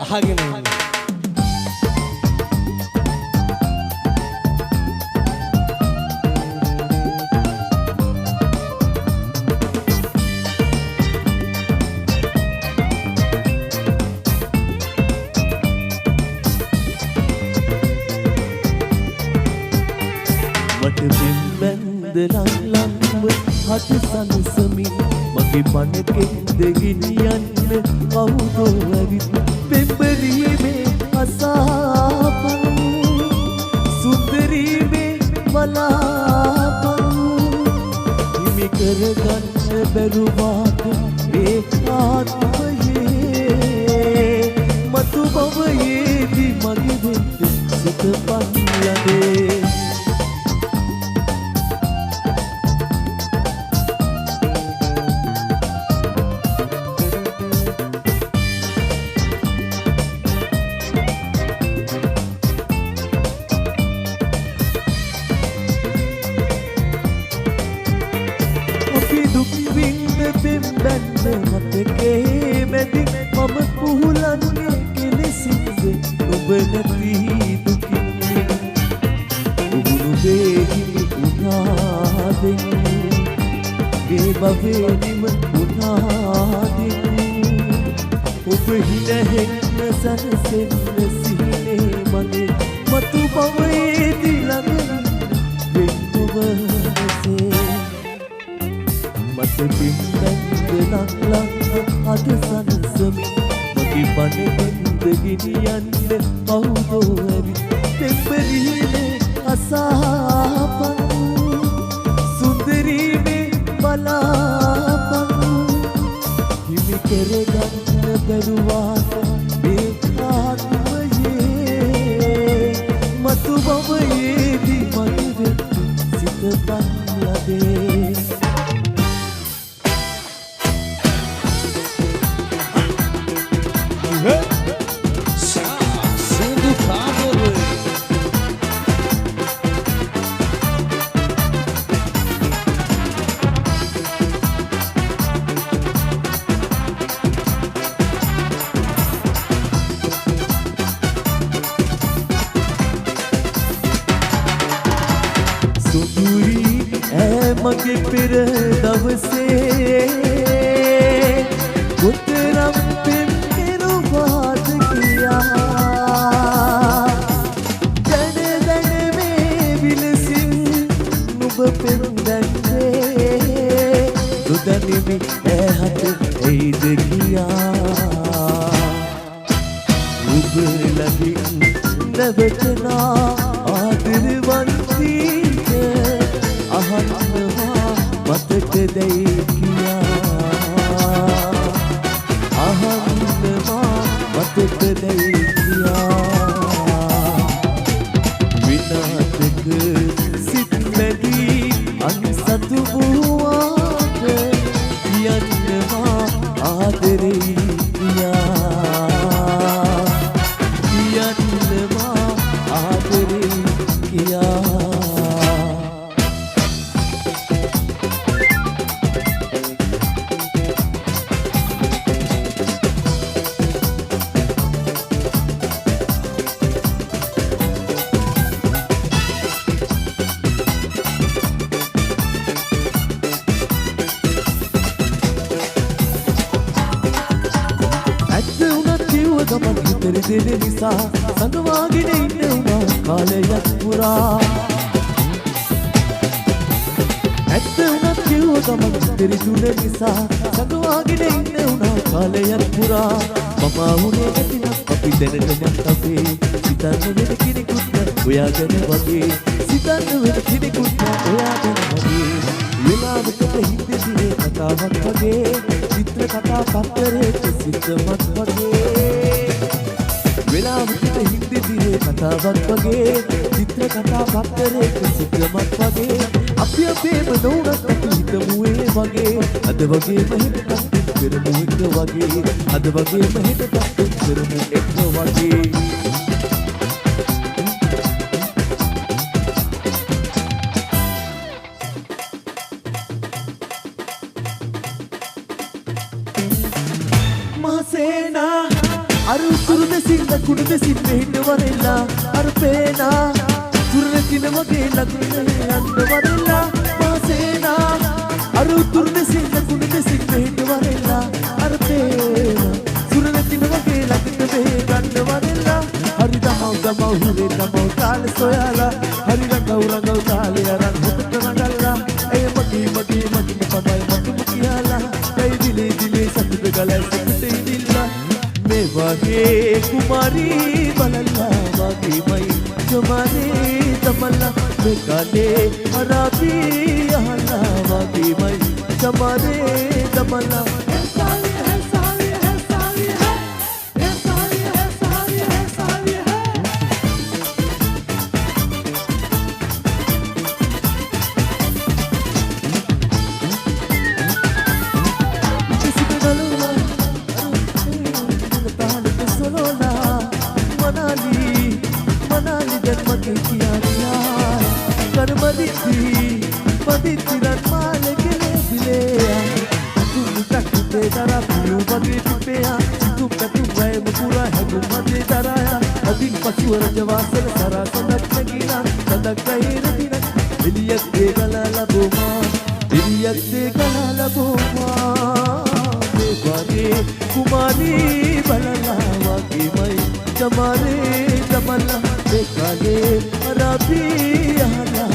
අහගෙන ඉන්න. මට බෙන්බැන්ද ලංලංව හද සනසමින් මගේ මනකෙන්ද ගෙනියන්න කවුදෝ ඇවිත් පෙම්බරීමේ අසාපන් සුන්දරීමේ වලාපන් හිමි කරගන්න බැරුවාට මේ ආත්මයේ මතු බවයේදී මගේ වෙන්න සිත පන්නලේ බැන්න මතකේ මැදි මම පුහුලන්නේ කෙලෙසින්ද ඔබ නැති දුකින් උගුරු වේගිනි උනාදෙන් ගේ බවේනිම උනාදෙන් ඔබ හිනහෙන්න සනසෙන්න සිහිනේ මගේ මතු බවේදී ළඟ වෙන්නව නැසේ මට බිම්බැන්ද ලංලංව අද සනසමින් මගේ පණෙන්ද ගෙනියන්න කවුදෝ ඇවිත් පෙම්බරීමේ අසාපන් සුන්දරීමේ බලාපන් හිමි කරගන්න බැරුවාට මේ ආත්මයේ මතු බවයේදී මගේ සිත පන්නලදේ සුදුයි මගේ පෙර දවසේ කොතරම් පෙම්කෙරුවාද කියා දැන මේ විලසින් නුඹ පෙන්දන්නේ දුදනිමි ඇහට එයිද කියා ඔබ ළඟින් නැවතනා ආදරවන්තීක අහන්නවා මතකදැයි කියා අහන්නවා මතකදැයි කියා විනාතක සිත් මැදී අන්සතු වූවාට කියන්නවා ආදරෙයි කියා කියන්නවා ආදරෙයි කියා ගමන් හිතර දෙන නිසා සංගවාගෙන ඉන්න උනා කාලයක් පුරා ඇත්ත උනත් කිව්ව ගමන් හිතර දුන නිසා සංගවාගෙන ඉන්න උනා කාලයක් පුරා මම වුණේ නැතිනම් අපි දැනටමත් අපේ සිතන්න වෙන කෙනෙකුත් ඔයා ගැන වගේ සිතන්න වෙන කෙනෙකුත් ඔයා ගැන වගේ වෙලාවකට හිතේ කතාවක් වගේ චිත්‍ර කතා පත්තරේ සිතමත් වගේ වෙලාවකට හිතේ කතාවක් වගේ චිත්‍ර කතා පත්තරේ සිතමත් වගේ අපි අපේම නොඋනත් අපි හිතමු ඒ වගේ අද වගේම හිතක් කරමු එක වගේ අද වගේම හිතක් කරමු එක වගේ Mahasena Arusuru දෙසින් ලකුණු දෙසින් මෙහිට වරෙල්ලා අර පේනා සුරකින වගේ ලකුණේ යන්න වරෙල්ලා මාසේනා අර උතුරු දෙසින් ලකුණු දෙසින් මෙහිට වරෙල්ලා අර පේනා සුරකින වගේ ලකුණු මේ ගන්න වරෙල්ලා හරි දමව හුරේ දමව කාලේ සොයාලා හරි රඟව කාලේ අරන් හොතට රඟල්ලා ඒ මගේ තමයි මතුම කියලා කයි දිලේ සතුට ගලයි සතුට ඉදිල්ලා මේ වගේ කුමාරී බලලා වගේමයි චමාරේ තමලා මේ කාලේ අරාබී අහලා වගේමයි චමාරේ තමලා Rajawasal sarasanat nagina sadak kairina iliyat de galala boma iliyat de galala boma devare kumari balala wage mai chamare jamala dekale arabi hala